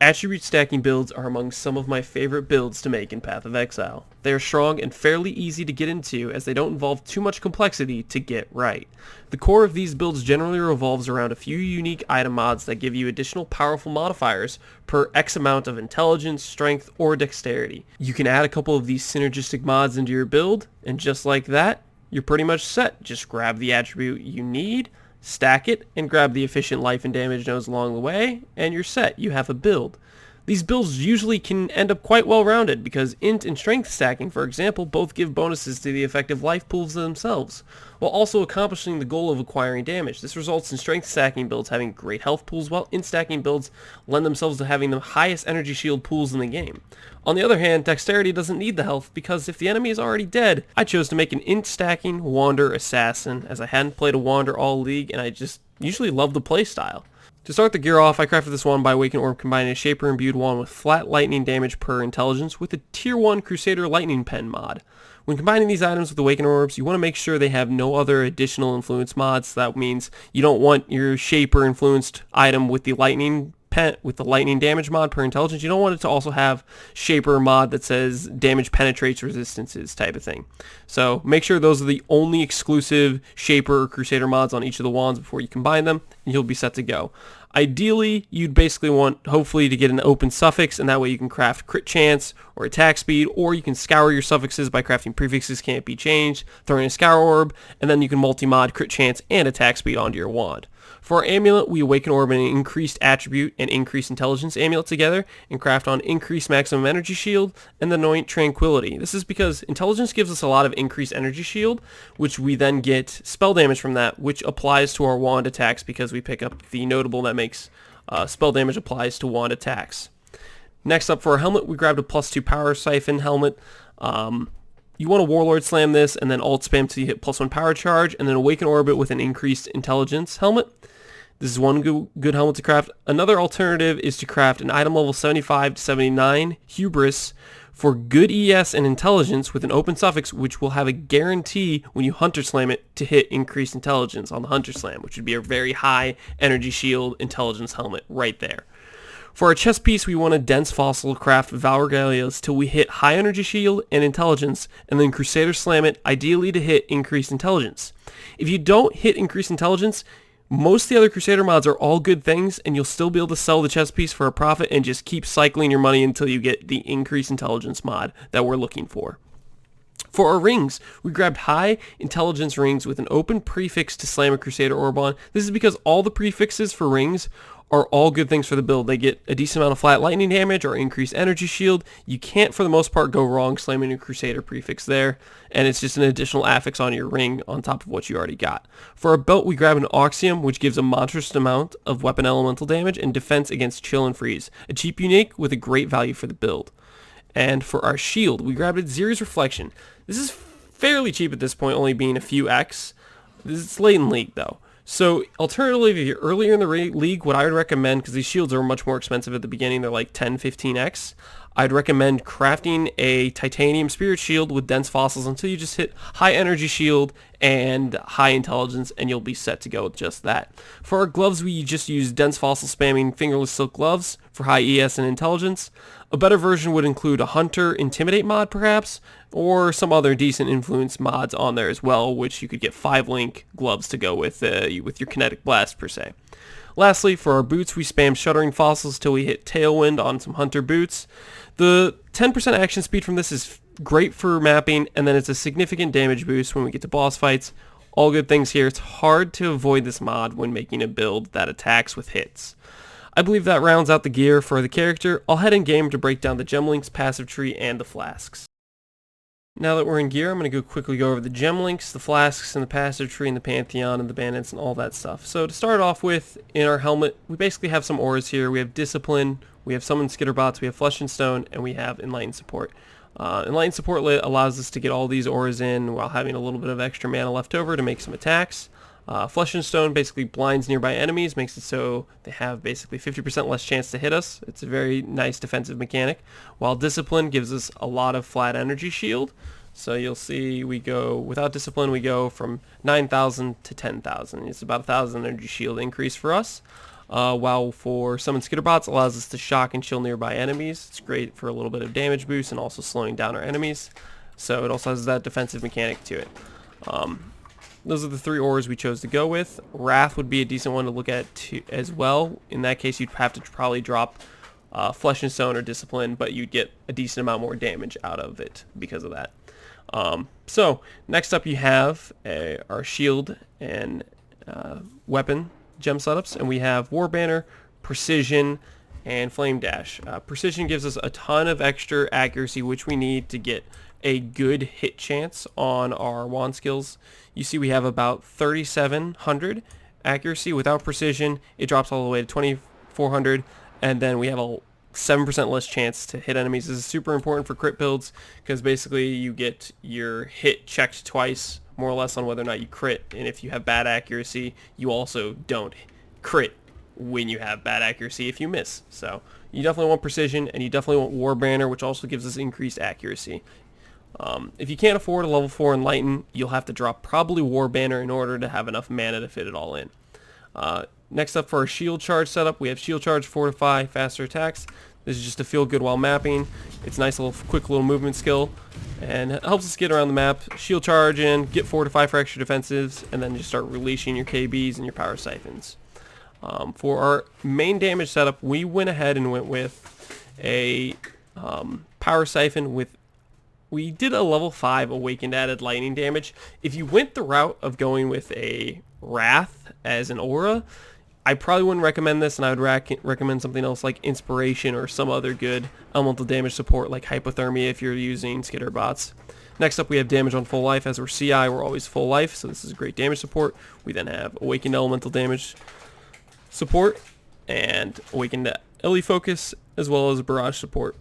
Attribute stacking builds are among some of my favorite builds to make in Path of Exile. They are strong and fairly easy to get into as they don't involve too much complexity to get right. The core of these builds generally revolves around a few unique item mods that give you additional powerful modifiers per X amount of intelligence, strength, or dexterity. You can add a couple of these synergistic mods into your build, and just like that, you're pretty much set. Just grab the attribute you need, stack it, and grab the efficient life and damage nodes along the way, and you're set. You have a build. These builds usually can end up quite well rounded because int and strength stacking, for example, both give bonuses to the effective life pools themselves, while also accomplishing the goal of acquiring damage. This results in strength stacking builds having great health pools, while int stacking builds lend themselves to having the highest energy shield pools in the game. On the other hand, dexterity doesn't need the health because if the enemy is already dead, I chose to make an int stacking Wander Assassin as I hadn't played a Wander all league and I just usually love the playstyle. To start the gear off, I crafted this one by Awakened Orb combining a Shaper imbued wand with flat lightning damage per intelligence with a tier 1 Crusader Lightning Pen mod. When combining these items with Awakened Orbs, you want to make sure they have no other additional influence mods. That means you don't want your Shaper influenced item with the lightning damage mod per intelligence. You don't want it to also have Shaper mod that says damage penetrates resistances type of thing. So make sure those are the only exclusive Shaper or Crusader mods on each of the wands before you combine them, and you'll be set to go. Ideally, you'd basically want, hopefully, to get an open suffix, and that way you can craft crit chance or attack speed, or you can scour your suffixes by crafting prefixes can't be changed, throwing a scour orb, and then you can multi-mod crit chance and attack speed onto your wand. For our amulet, we awaken orb and increased attribute and increased intelligence amulet together and craft on increased maximum energy shield and the anoint tranquility. This is because intelligence gives us a lot of increased energy shield, which we then get spell damage from that, which applies to our wand attacks because we pick up the notable that makes spell damage applies to wand attacks. Next up for our helmet, we grabbed a +2 power siphon helmet. You want to Warlord Slam this and then alt spam till you hit +1 power charge and then awaken orbit with an increased intelligence helmet. This is one good helmet to craft. Another alternative is to craft an item level 75 to 79 Hubris for good ES and intelligence with an open suffix, which will have a guarantee when you Hunter Slam it to hit increased intelligence on the Hunter Slam, which would be a very high energy shield intelligence helmet right there. For our chest piece, we want a dense fossil craft Valregalias till we hit high energy shield and intelligence, and then Crusader Slam it, ideally to hit increased intelligence. If you don't hit increased intelligence, most of the other Crusader mods are all good things, and you'll still be able to sell the chest piece for a profit and just keep cycling your money until you get the increased intelligence mod that we're looking for. For our rings, we grabbed high intelligence rings with an open prefix to slam a Crusader orb on. This is because all the prefixes for rings are all good things for the build. They get a decent amount of flat lightning damage or increased energy shield. You can't, for the most part, go wrong slamming a Crusader prefix there, and it's just an additional affix on your ring on top of what you already got. For our belt, we grab an Oxium, which gives a monstrous amount of weapon elemental damage and defense against chill and freeze. A cheap unique with a great value for the build. And for our shield, we grabbed a Ziri's Reflection. This is fairly cheap at this point, only being a few X. This is late in league, though. So alternatively, if you're earlier in the league, what I would recommend, because these shields are much more expensive at the beginning, they're like 10, 15x, I'd recommend crafting a titanium spirit shield with dense fossils until you just hit high energy shield and high intelligence, and you'll be set to go with just that. For our gloves, we just use dense fossil spamming fingerless silk gloves for high ES and intelligence. A better version would include a Hunter Intimidate mod perhaps, or some other decent influence mods on there as well, which you could get 5-link gloves to go with your kinetic blast per se. Lastly, for our boots, we spam Shuddering Fossils till we hit Tailwind on some Hunter boots. The 10% action speed from this is great for mapping, and then it's a significant damage boost when we get to boss fights. All good things here. It's hard to avoid this mod when making a build that attacks with hits. I believe that rounds out the gear for the character. I'll head in game to break down the gem links, passive tree, and the flasks. Now that we're in gear, I'm going to quickly go over the gem links, the flasks, and the passive tree, and the Pantheon, and the bandits, and all that stuff. So to start off with, in our helmet, we basically have some auras here. We have Discipline, we have Summon Skitterbots, we have Flesh and Stone, and we have Enlightened Support. Enlightened Support allows us to get all these auras in while having a little bit of extra mana left over to make some attacks. Flesh and Stone basically blinds nearby enemies, makes it so they have basically 50% less chance to hit us. It's a very nice defensive mechanic, while Discipline gives us a lot of flat energy shield. So you'll see we go, without Discipline, we go from 9,000 to 10,000. It's about 1,000 energy shield increase for us. while for summon Skitterbots allows us to shock and chill nearby enemies. It's great for a little bit of damage boost and also slowing down our enemies. So it also has that defensive mechanic to it. Those are the 3 ores we chose to go with. Wrath would be a decent one to look at as well. In that case, you'd have to probably drop Flesh and Stone or Discipline, but you'd get a decent amount more damage out of it because of that. So next up you have our shield and weapon gem setups, and we have War Banner, Precision, and Flame Dash. Precision gives us a ton of extra accuracy, which we need to get a good hit chance on our wand skills. You see we have about 3,700 accuracy. Without Precision, it drops all the way to 2,400, and then we have a 7% less chance to hit enemies. This is super important for crit builds because basically you get your hit checked twice, more or less, on whether or not you crit, and if you have bad accuracy, you also don't crit when you have bad accuracy if you miss. So you definitely want Precision, and you definitely want War Banner, which also gives us increased accuracy. If you can't afford a level 4 Enlighten, you'll have to drop probably War Banner in order to have enough mana to fit it all in. Next up for our Shield Charge setup, we have Shield Charge, Fortify, Faster Attacks. This is just to feel good while mapping. It's a nice little quick little movement skill, and it helps us get around the map. Shield Charge in, get Fortify for extra defensives, and then just start releasing your KBs and your Power Siphons. For our main damage setup, we went ahead and went with a Power Siphon with... We did a level 5 Awakened added lightning damage. If you went the route of going with a Wrath as an aura, I probably wouldn't recommend this, and I would recommend something else like Inspiration or some other good elemental damage support like Hypothermia if you're using Skitterbots. Next up we have damage on full life. As we're CI, we're always full life, so this is great damage support. We then have Awakened elemental damage support and Awakened Ellie focus, as well as Barrage support.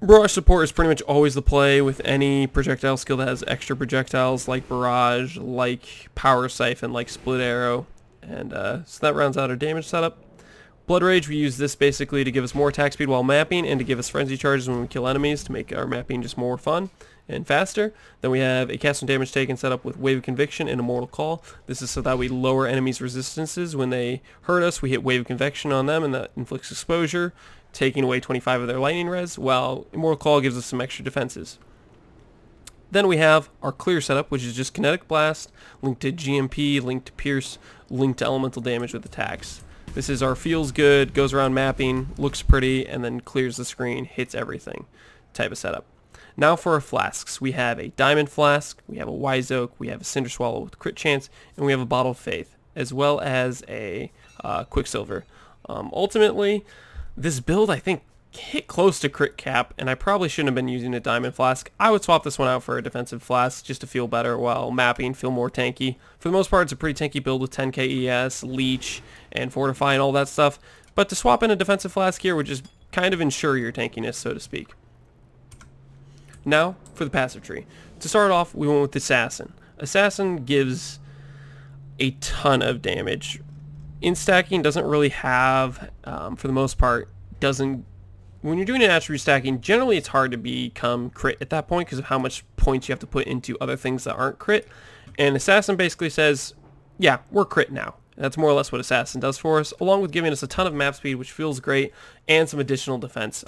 Barrage support is pretty much always the play with any projectile skill that has extra projectiles like Barrage, like Power Siphon, like Split Arrow. And so that rounds out our damage setup. Blood Rage, we use this basically to give us more attack speed while mapping and to give us frenzy charges when we kill enemies to make our mapping just more fun and faster. Then we have a cast on damage taken set up with Wave of Conviction and Immortal Call. This is so that we lower enemies' resistances. When they hurt us, we hit Wave of Conviction on them, and that inflicts exposure, taking away 25 of their lightning res, while Immortal Call gives us some extra defenses. Then we have our clear setup, which is just Kinetic Blast, linked to GMP, linked to Pierce, linked to elemental damage with attacks. This is our feels good, goes around mapping, looks pretty, and then clears the screen, hits everything type of setup. Now for our flasks. We have a Diamond Flask, we have a Wise Oak, we have a Cinder Swallow with crit chance, and we have a Bottle of Faith, as well as a Quicksilver. Ultimately, this build, I think, hit close to crit cap, and I probably shouldn't have been using a Diamond Flask. I would swap this one out for a Defensive Flask just to feel better while mapping, feel more tanky. For the most part, it's a pretty tanky build with 10k ES, Leech, and Fortify and all that stuff, but to swap in a Defensive Flask here would just kind of ensure your tankiness, so to speak. Now, for the passive tree. To start off, we went with Assassin. Assassin gives a ton of damage. In stacking doesn't really have, for the most part, when you're doing an attribute stacking, generally it's hard to become crit at that point because of how much points you have to put into other things that aren't crit. And Assassin basically says, yeah, we're crit now. That's more or less what Assassin does for us, along with giving us a ton of map speed, which feels great, and some additional defense.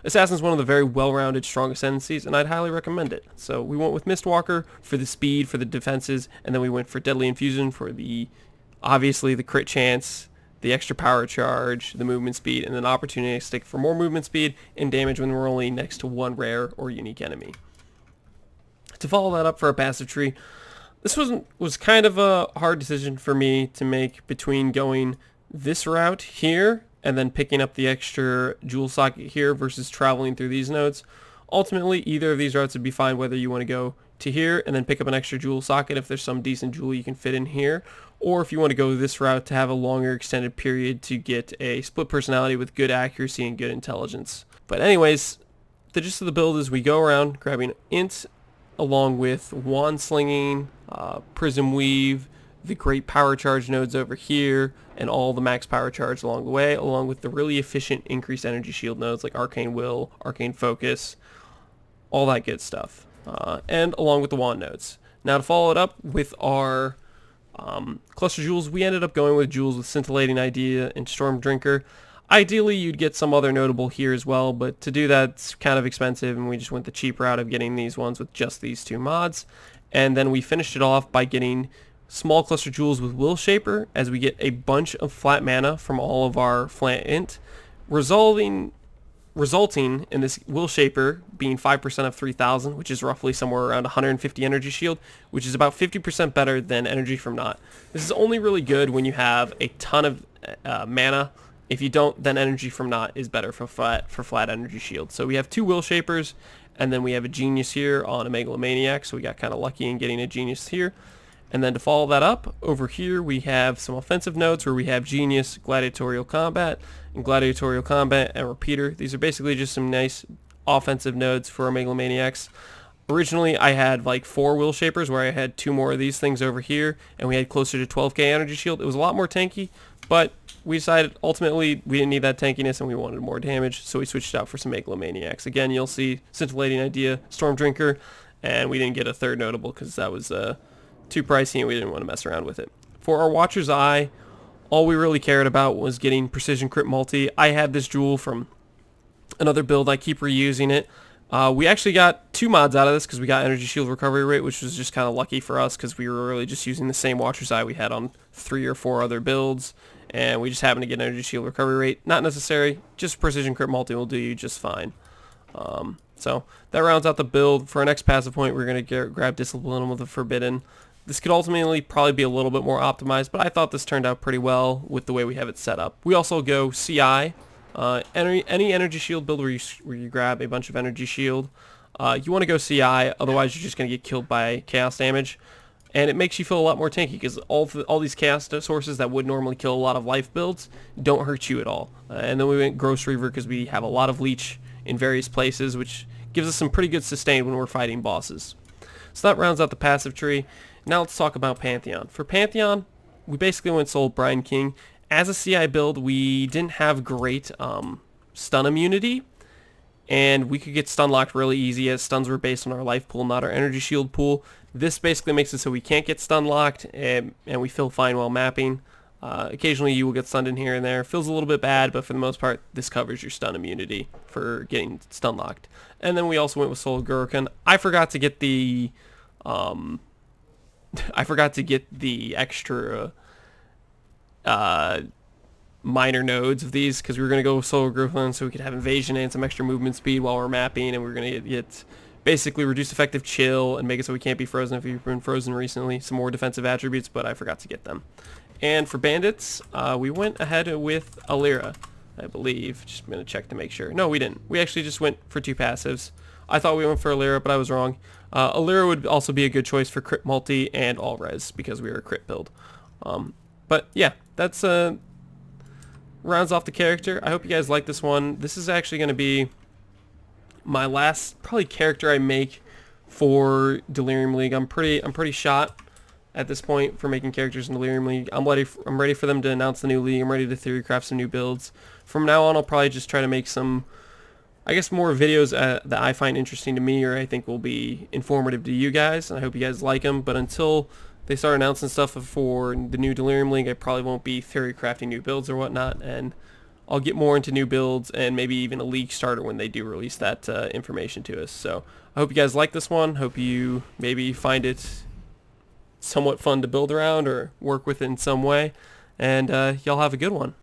Assassin's one of the very well-rounded, strong Ascendancies, and I'd highly recommend it. So we went with Mistwalker for the speed, for the defenses, and then we went for Deadly Infusion for obviously the crit chance, the extra power charge, the movement speed, and then opportunistic for more movement speed and damage when we're only next to one rare or unique enemy. To follow that up for our passive tree, this was kind of a hard decision for me to make between going this route here and then picking up the extra jewel socket here versus traveling through these nodes. Ultimately, either of these routes would be fine, whether you want to go to here and then pick up an extra jewel socket if there's some decent jewel you can fit in here, or if you want to go this route to have a longer extended period to get a split personality with good accuracy and good intelligence. But anyways, the gist of the build is we go around grabbing int along with wand slinging, prism weave, the great power charge nodes over here, and all the max power charge along the way, along with the really efficient increased energy shield nodes like Arcane Will, Arcane Focus, all that good stuff, and along with the wand nodes. Now to follow it up with our Cluster Jewels, we ended up going with Jewels with Scintillating Idea and Storm Drinker. Ideally, you'd get some other notable here as well, but to do that, it's kind of expensive, and we just went the cheap route of getting these ones with just these two mods. And then we finished it off by getting small Cluster Jewels with Will Shaper, as we get a bunch of flat mana from all of our flat int, resulting in this Will Shaper being 5% of 3,000, which is roughly somewhere around 150 energy shield, which is about 50% better than energy from Not. This is only really good when you have a ton of mana. If you don't, then energy from Not is better for flat energy shield. So we have two Will Shapers, and then we have a Genius here on a Megalomaniac, so we got kind of lucky in getting a Genius here. And then to follow that up, over here we have some offensive nodes where we have Genius, Gladiatorial Combat, and Gladiatorial Combat and Repeater. These are basically just some nice offensive nodes for our Megalomaniacs. Originally, I had like 4 Will Shapers where I had 2 more of these things over here, and we had closer to 12k energy shield. It was a lot more tanky, but we decided ultimately we didn't need that tankiness and we wanted more damage, so we switched out for some Megalomaniacs. Again, you'll see Scintillating Idea, Storm Drinker, and we didn't get a third notable because that was too pricey and we didn't want to mess around with it. For our Watcher's Eye, all we really cared about was getting Precision Crit Multi. I had this jewel from another build. I keep reusing it. We actually got 2 mods out of this because we got Energy Shield Recovery Rate, which was just kind of lucky for us because we were really just using the same Watcher's Eye we had on 3 or 4 other builds, and we just happened to get Energy Shield Recovery Rate. Not necessary, just Precision Crit Multi will do you just fine. So that rounds out the build. For our next passive point, we're going to grab Discipline with the Forbidden. This could ultimately probably be a little bit more optimized, but I thought this turned out pretty well with the way we have it set up. We also go CI. Any energy shield build where you grab a bunch of energy shield, you want to go CI, otherwise you're just going to get killed by chaos damage. And it makes you feel a lot more tanky because all these chaos sources that would normally kill a lot of life builds don't hurt you at all. And then we went Gross Reaver because we have a lot of leech in various places, which gives us some pretty good sustain when we're fighting bosses. So that rounds out the passive tree. Now let's talk about Pantheon. For Pantheon, we basically went Soul Brine King. As a CI build, we didn't have great stun immunity, and we could get stun locked really easy as stuns were based on our life pool, not our energy shield pool. This basically makes it so we can't get stun locked, and we feel fine while mapping. Occasionally you will get stunned in here and there. Feels a little bit bad, but for the most part, this covers your stun immunity for getting stun locked. And then we also went with Soul Garukhan. I forgot to get the extra minor nodes of these because we were going to go with Soul Garukhan so we could have evasion and some extra movement speed while we're mapping, and we were going to get basically reduced effective chill and make it so we can't be frozen if you've been frozen recently. Some more defensive attributes, but I forgot to get them. And for bandits, we went ahead with Alira, I believe. Just going to check to make sure. No, we didn't. We actually just went for 2 passives. I thought we went for Alira, but I was wrong. Alira would also be a good choice for crit multi and all res because we were a crit build. But yeah, that's rounds off the character. I hope you guys like this one. This is actually going to be my last probably character I make for Delirium League. I'm pretty shot at this point for making characters in Delirium League. I'm ready for them to announce the new league. I'm ready to theorycraft some new builds. From now on, I'll probably just try to make some, I guess, more videos that I find interesting to me or I think will be informative to you guys. And I hope you guys like them. But until they start announcing stuff for the new Delirium League, I probably won't be theory crafting new builds or whatnot, and I'll get more into new builds and maybe even a league starter when they do release that information to us. So I hope you guys like this one. Hope you maybe find it somewhat fun to build around or work with in some way, and y'all have a good one.